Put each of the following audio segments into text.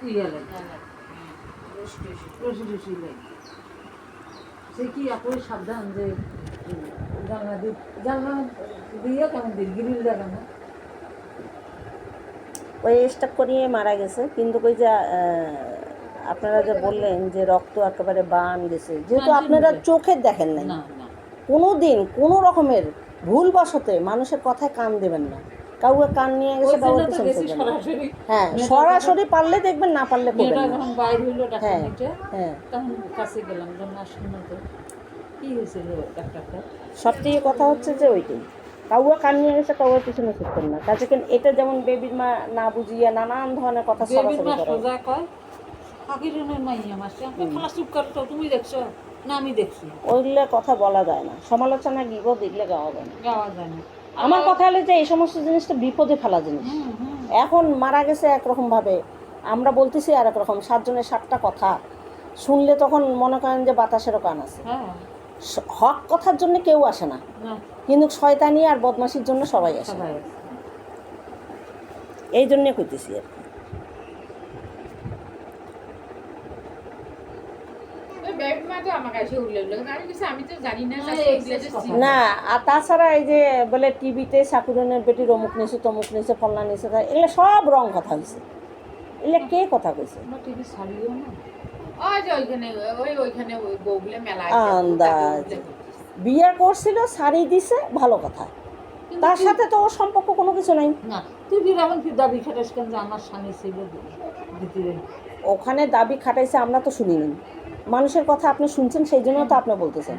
ইয়া লাগে রশি রশি লাগে সে কি আপনি সাবধান যে জানলা দিয়ে কেমন দিন গ্রিল লাগানো ওই স্টাফ করিয়ে মারা গেছে কিন্তু ওই যে আপনারা যে বললেন যে রক্ত একেবারে বান গেছে যেহেতু আপনারা চোখে দেখেন নাই কোনো দিন কোনো রকমের ভুলবশতে মানুষের কথায় কান দেবেন না কাউকে কান নিয়ে গেছে কাউকে পিছন করবেন না হ্যাঁ সরাসরি পারলে দেখবেন না পারলে করবেন না বাইরে হইলো হ্যাঁ ডাক্তারটা হ্যাঁ তখন কাছে গেলাম না শুনে তো কী হয়েছিল ডাক্তারটা সবথেকে কথা হচ্ছে যে ওইটাই কাউকে কান নিয়ে গেছে কাউকে পিছনে ছুটবেন না কাজে কেন এটা যেমন বেবির মা না বুঝিয়ে নানান ধরনের কথা সরাসরি করে সোজা কয় ফাঁকিরনের মাইয়া মাসে খালা চুপ করতো তুমি দেখছো না আমি দেখছি ওইগুলো কথা বলা যায় না সমালোচনা গিবো দেখলে গাওয়া যায় না গাওয়া যায় না আমার কথা হলে যে এই সমস্ত জিনিসটা বিপদে ফেলা জিনিস এখন মারা গেছে একরকমভাবে আমরা বলতেছি আর একরকম 7 জনের 7টা কথা শুনলে তখন মনে করেন যে বাতাসেরও কান আছে হক কথার জন্য কেউ আসে না কিন্তু শয়তানি আর বদমাশির জন্য সবাই আসে এই জন্যে কইতেছি আর না আর তাছাড়া এই যে বলে টিভিতে সাকুরনের বেটির অমুক নিয়েছে তমুক নিয়েছে ফলনা নিয়েছে এগুলো সব রং কথা হয়েছে এগুলো কে কথা কইছে আন্দাজ বিয়ে করছিল শাড়ি দিছে ভালো কথা তার সাথে তো ওর সম্পর্ক কোনো কিছু নাই না তুই এমন কি দাবি খাটাস কেন যে আমার স্বামী ছিল ওখানে দাবি খাটাইছে আমরা তো শুনিনি মানুষের কথা আপনি শুনছেন সেই জন্য তো আপনি বলতেছেন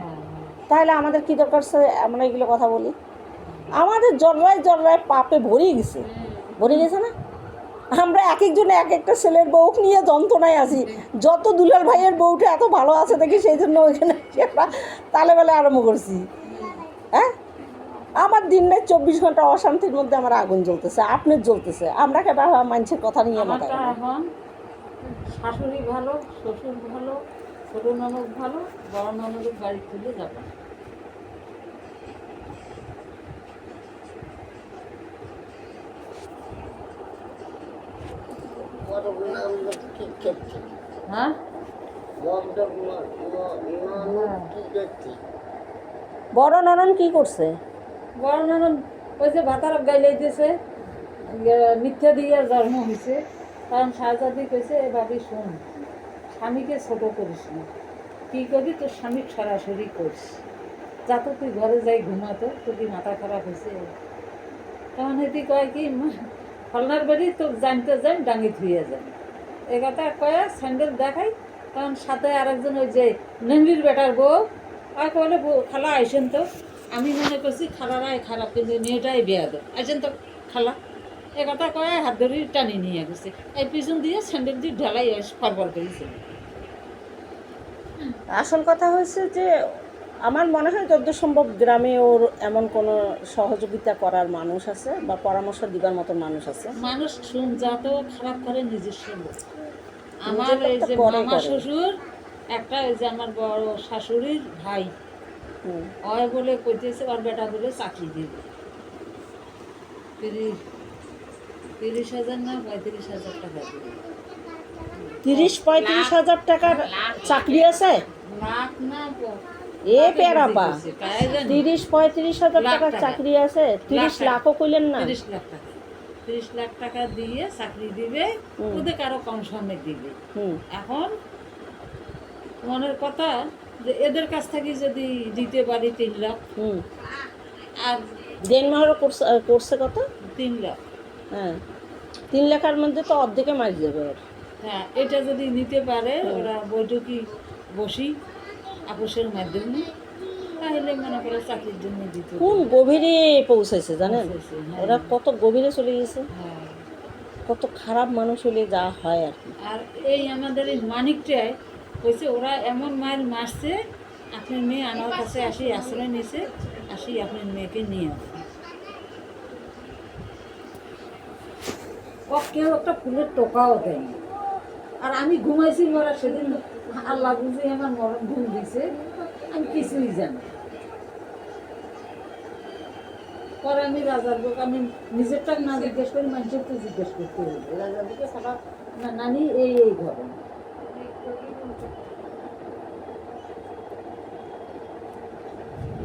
তাহলে আমাদের কি দরকার আমরা এগুলো কথা বলি আমাদের জর্রায় জর্রায় পাপে ভরে গেছে না আমরা এক একজনে এক একটা ছেলের বউ নিয়ে যন্ত্রণায় আছি যত দুলাল ভাইয়ের বউটা এত ভালো আছে দেখি সেই জন্য ওইখানে তালে বেলা আরম্ভ করছি হ্যাঁ আমার দিন রাত 24 ঘন্টা অশান্তির মধ্যে আমার আগুন জ্বলতেছে আপনার জ্বলতেছে আমরা কে মানুষের কথা নিয়ে মাথায় এখন শাশুড়ি ভালো শ্বশুর ভালো ছোট ননদ ভালো বড় ননদের বাড়ি খুলে যাবে হ্যাঁ বড় ননদ কি করছে বড় ননদ ওই যে ভাতার গাইলে দিয়েছে মিথ্যা দিয়ে জন্ম হয়েছে কারণ শাহজাদি কইছে এ ভাবি শোন স্বামীকে ছোট করিস না কী করবি তোর স্বামী সরাসরি করিস যাতে তুই ঘরে যাই ঘুমাতো তোর কি মাথা খারাপ হয়েছে তখন এটি কয় কি ফলনার বাড়ি তোর জানতে যান ডাঙি ধুয়ে যান এ কথা কয়ে স্যান্ডেল দেখাই তখন সাথে আরেকজন ওই যে নেংরির বেটার বউ আর বলে খালা আইসেন তো আমি মনে করছি খালারাই খারাপ কিন্তু মেয়েটাই বেয়া দেয় আইসেন তো খালা এ কথা কয়ে হাত ধরে টানি নিয়ে গেছে এই পিছন দিয়ে স্যান্ডেল দিয়ে ঢালাই ফরফর করেছে আসল কথা হয়েছে যে আমার মনে হয় যত সম্ভব গ্রামে ওর এমন কোনো সহযোগিতা করার মানুষ আছে বা পরামর্শ দিবার মতো মানুষ আছে মানুষ শুন যত খারাপ করে নিজস্ব লোক আমার এই যে মামা শ্বশুর একটা ওই যে আমার বড় শাশুড়ির ভাই ওই বলে কইতেছে ওর বেটা বলে চাকরি দিবে 30,000 না 35,000 টাকা দিবে 30-35,000 টাকার চাকরি আছে লাখ না এ পেরাপা 30-35,000 টাকার চাকরি আছে 30 লাখও কইলেন না 30 লাখ টাকা দিয়ে চাকরি দিবে ওদের কারো কম সমে দিবে এখন মনের কথা যে এদের কাছ থেকে যদি দিতে পারি 3 লাখ আর ডেনমার্কও করছে কত 3 লাখ হ্যাঁ 3 লাখের মধ্যে তো অর্ধেকে মারি যাবে ওর হ্যাঁ এটা যদি নিতে পারে ওরা বৈঠকি বসি আপোষের মাধ্যমে তাহলে মনে করে চাকরির জন্য দিতে কোন গভীরে পৌঁছাইছে জানেন ওরা কত গভীরে চলে গেছে কত খারাপ মানুষ হলে যা হয় আর কি আর এই আমাদের এই মানিকটায় হয়েছে ওরা এমন মায়ের মারছে আপনার মেয়ে আমার কাছে আসি আশ্রয় নিয়েছে আসি আপনার মেয়েকে নিয়ে আসে কেউ একটা ফুলের টোকাও দেয়নি আর আমি ঘুমাইছি ওরা সেদিন আল্লাহ বুঝে আমার মরণ ঘুম দিছে আমি কিছুই জানি পরে আমি রাজার বুক আমি নিজেরটা না জিজ্ঞেস করি মানুষের তো জিজ্ঞেস করতে হবে রাজার বুকে সারা না নানি এই ঘটনা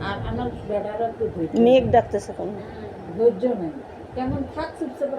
আর আমার বেটারা তো মেঘ ডাকতেছে কেন? ধৈর্য নেই কেমন থাক চুপচাপ